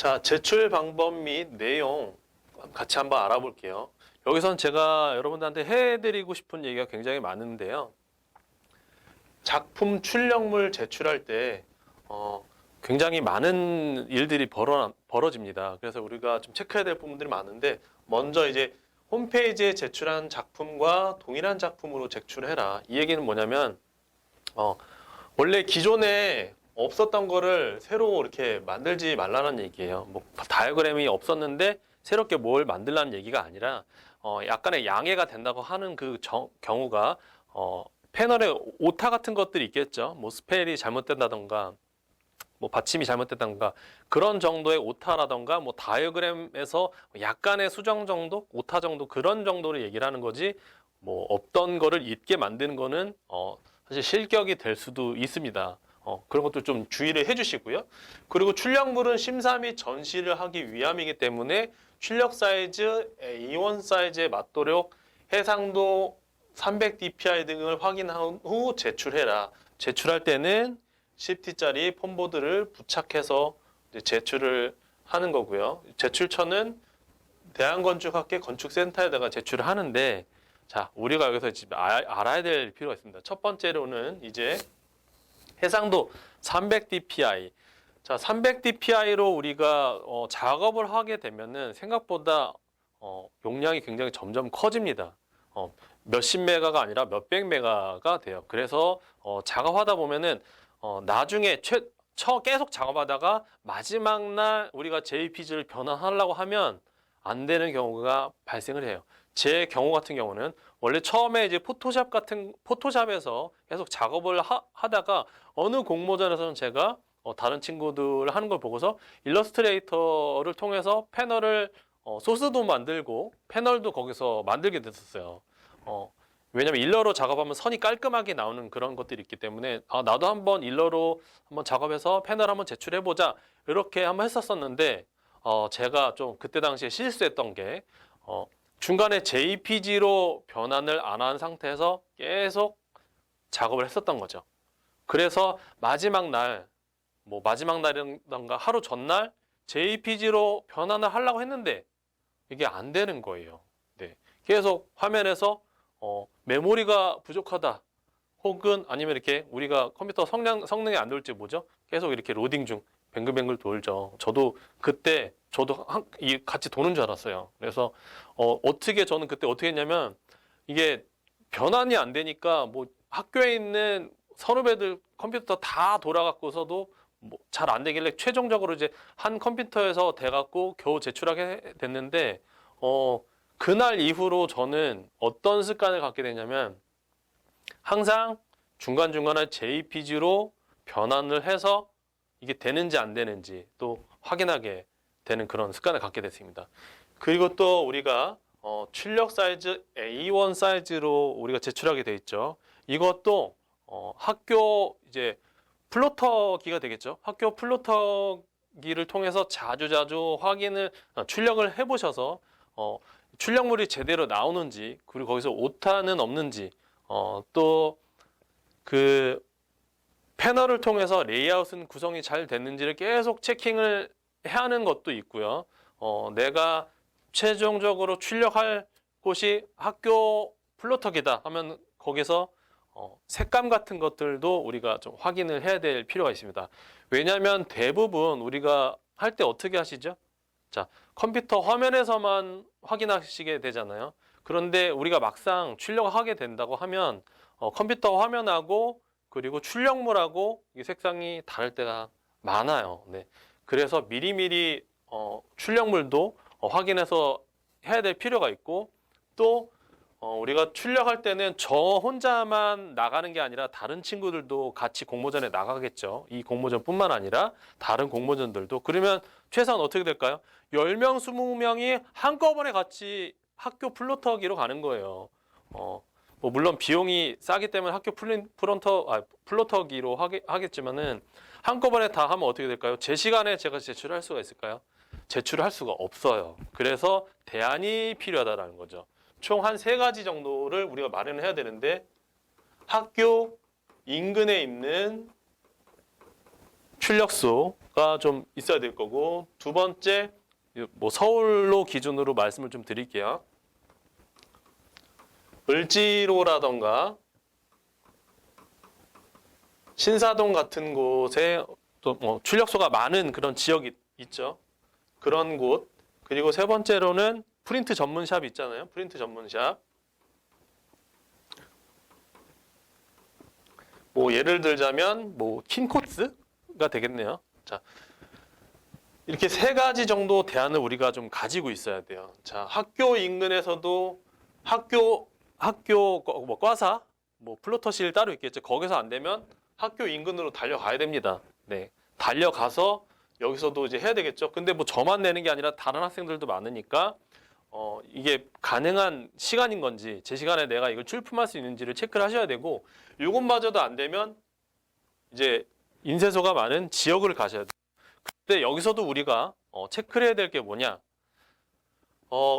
자, 제출 방법 및 내용 같이 한번 알아볼게요. 여기선 제가 여러분들한테 해드리고 싶은 얘기가 굉장히 많은데요. 작품 출력물 제출할 때 굉장히 많은 일들이 벌어집니다. 그래서 우리가 좀 체크해야 될 부분들이 많은데, 먼저 이제 홈페이지에 제출한 작품과 동일한 작품으로 제출해라. 이 얘기는 뭐냐면 원래 기존에 없었던 거를 새로 이렇게 만들지 말라는 얘기예요. 뭐 다이어그램이 없었는데 새롭게 뭘 만들라는 얘기가 아니라 약간의 양해가 된다고 하는 그 경우가 패널에 오타 같은 것들이 있겠죠. 뭐 스펠이 잘못된다던가 뭐 받침이 잘못됐다던가 그런 정도의 오타라던가 뭐 다이어그램에서 약간의 수정 정도, 오타 정도 그런 정도를 얘기를 하는 거지, 뭐 없던 거를 있게 만드는 거는 사실 실격이 될 수도 있습니다. 그런 것도 좀 주의를 해주시고요. 그리고 출력물은 심사 및 전시를 하기 위함이기 때문에 출력 사이즈, A1 사이즈에 맞도록 해상도 300dpi 등을 확인한 후 제출해라. 제출할 때는 10T짜리 폼보드를 부착해서 제출을 하는 거고요. 제출처는 대한건축학회 건축센터에다가 제출을 하는데, 자, 우리가 여기서 지금 알아야 될 필요가 있습니다. 첫 번째로는 이제 해상도 300dpi. 자, 300dpi로 우리가 작업을 하게 되면은 생각보다 용량이 굉장히 점점 커집니다. 몇십 메가가 아니라 몇백 메가가 돼요. 그래서 작업하다 보면은 나중에 계속 작업하다가 마지막 날 우리가 JPG를 변환하려고 하면 안 되는 경우가 발생을 해요. 제 경우 같은 경우는 원래 처음에 이제 포토샵에서 계속 작업을 하다가 어느 공모전에서는 제가 다른 친구들 하는 걸 보고서 일러스트레이터를 통해서 패널을 소스도 만들고 패널도 거기서 만들게 됐었어요. 왜냐면 일러로 작업하면 선이 깔끔하게 나오는 그런 것들이 있기 때문에 나도 한번 일러로 한번 작업해서 패널 한번 제출해보자 이렇게 한번 했었었는데, 제가 좀 그때 당시에 실수했던 게 중간에 JPG로 변환을 안 한 상태에서 계속 작업을 했었던 거죠. 그래서 마지막 날이던가 하루 전날 JPG로 변환을 하려고 했는데 이게 안 되는 거예요. 네. 계속 화면에서 메모리가 부족하다, 혹은 아니면 이렇게 우리가 컴퓨터 성능이 안 좋을지 뭐죠? 계속 이렇게 로딩 중 뱅글뱅글 돌죠. 저도 같이 도는 줄 알았어요. 그래서 저는 그때 어떻게 했냐면, 이게 변환이 안 되니까 뭐 학교에 있는 선후배들 컴퓨터 다 돌아갖고서도 뭐 잘 안 되길래 최종적으로 이제 한 컴퓨터에서 돼갖고 겨우 제출하게 됐는데, 그날 이후로 저는 어떤 습관을 갖게 되냐면, 항상 중간중간에 JPG로 변환을 해서 이게 되는지 안 되는지 또 확인하게 되는 그런 습관을 갖게 됐습니다. 그리고 또 우리가 출력 사이즈 A1 사이즈로 우리가 제출하게 돼 있죠. 이것도 학교 이제 플로터기가 되겠죠. 학교 플로터기를 통해서 자주자주 출력을 해보셔서 출력물이 제대로 나오는지, 그리고 거기서 오타는 없는지, 또 그 패널을 통해서 레이아웃은 구성이 잘 됐는지를 계속 체킹을 해야 하는 것도 있고요. 내가 최종적으로 출력할 곳이 학교 플로터기다 하면 거기서 색감 같은 것들도 우리가 좀 확인을 해야 될 필요가 있습니다. 왜냐하면 대부분 우리가 할 때 어떻게 하시죠? 자, 컴퓨터 화면에서만 확인하시게 되잖아요. 그런데 우리가 막상 출력을 하게 된다고 하면 컴퓨터 화면하고 그리고 출력물하고 이 색상이 다를 때가 많아요. 네. 그래서 미리미리 출력물도 확인해서 해야 될 필요가 있고, 또 우리가 출력할 때는 저 혼자만 나가는 게 아니라 다른 친구들도 같이 공모전에 나가겠죠. 이 공모전뿐만 아니라 다른 공모전들도. 그러면 최소한 어떻게 될까요? 10명, 20명이 한꺼번에 같이 학교 플로터기로 가는 거예요. 뭐 물론 비용이 싸기 때문에 학교 플로터기로 하겠지만은 한꺼번에 다 하면 어떻게 될까요? 제 시간에 제가 제출할 수가 있을까요? 제출을 할 수가 없어요. 그래서 대안이 필요하다라는 거죠. 총 한 3가지 정도를 우리가 마련을 해야 되는데, 학교 인근에 있는 출력소가 좀 있어야 될 거고, 두 번째 뭐 서울로 기준으로 말씀을 좀 드릴게요. 을지로라던가 신사동 같은 곳에 또 뭐 출력소가 많은 그런 지역이 있죠. 그런 곳. 그리고 세 번째로는 프린트 전문샵 있잖아요. 프린트 전문샵. 뭐 예를 들자면 뭐 킨코스가 되겠네요. 자, 이렇게 세 가지 정도 대안을 우리가 좀 가지고 있어야 돼요. 자, 학교 인근에서도 학교 뭐 과사, 뭐 플로터실 따로 있겠죠. 거기서 안 되면 학교 인근으로 달려가야 됩니다. 네, 달려가서 여기서도 이제 해야 되겠죠. 근데 뭐 저만 내는 게 아니라 다른 학생들도 많으니까 이게 가능한 시간인 건지 제 시간에 내가 이걸 출품할 수 있는지를 체크를 하셔야 되고, 이것마저도 안 되면 이제 인쇄소가 많은 지역을 가셔야 돼요. 근데 여기서도 우리가 체크를 해야 될 게 뭐냐?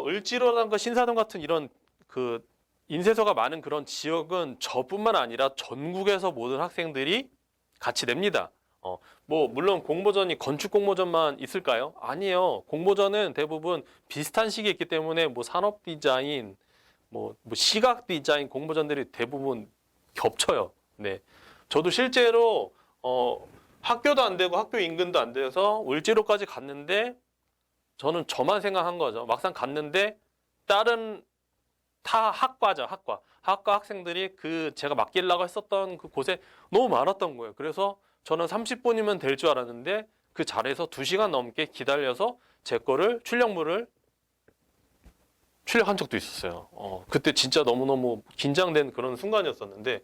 을지로라든가 신사동 같은 이런 그 인쇄소가 많은 그런 지역은 저뿐만 아니라 전국에서 모든 학생들이 같이 냅니다. 뭐 물론 공모전이 건축 공모전만 있을까요? 아니에요. 공모전은 대부분 비슷한 시기에 있기 때문에 뭐 산업 디자인, 뭐 시각 디자인 공모전들이 대부분 겹쳐요. 네, 저도 실제로 학교도 안 되고 학교 인근도 안 돼서 을지로까지 갔는데 저는 저만 생각한 거죠. 막상 갔는데 다른 타 학과죠, 학과 학생들이 그 제가 맡기려고 했었던 그 곳에 너무 많았던 거예요. 그래서 저는 30분이면 될 줄 알았는데 그 자리에서 2시간 넘게 기다려서 제 거를 출력물을 출력한 적도 있었어요. 그때 진짜 너무너무 긴장된 그런 순간이었었는데,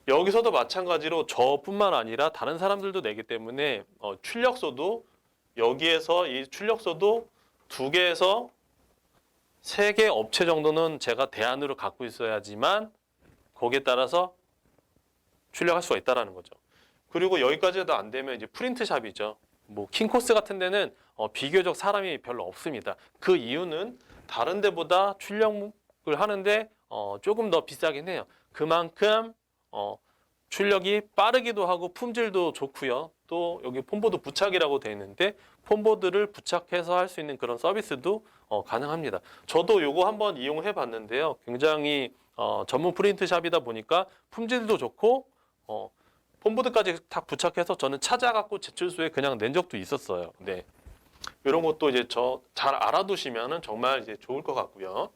여기서도 마찬가지로 저뿐만 아니라 다른 사람들도 내기 때문에 출력소도 여기에서 이 출력소도 2개에서 3개 업체 정도는 제가 대안으로 갖고 있어야지만 거기에 따라서 출력할 수가 있다라는 거죠. 그리고 여기까지도 안 되면 이제 프린트샵이죠. 뭐 킹코스 같은 데는 비교적 사람이 별로 없습니다. 그 이유는 다른 데보다 출력을 하는데 조금 더 비싸긴 해요. 그만큼 출력이 빠르기도 하고 품질도 좋고요. 또 여기 폼보드 부착이라고 되어 있는데 폼보드를 부착해서 할 수 있는 그런 서비스도 가능합니다. 저도 요거 한번 이용해 봤는데요. 굉장히 전문 프린트샵이다 보니까 품질도 좋고 폼보드까지 다 부착해서 저는 찾아갖고 제출소에 그냥 낸 적도 있었어요. 네, 이런 것도 이제 잘 알아두시면은 정말 이제 좋을 것 같고요.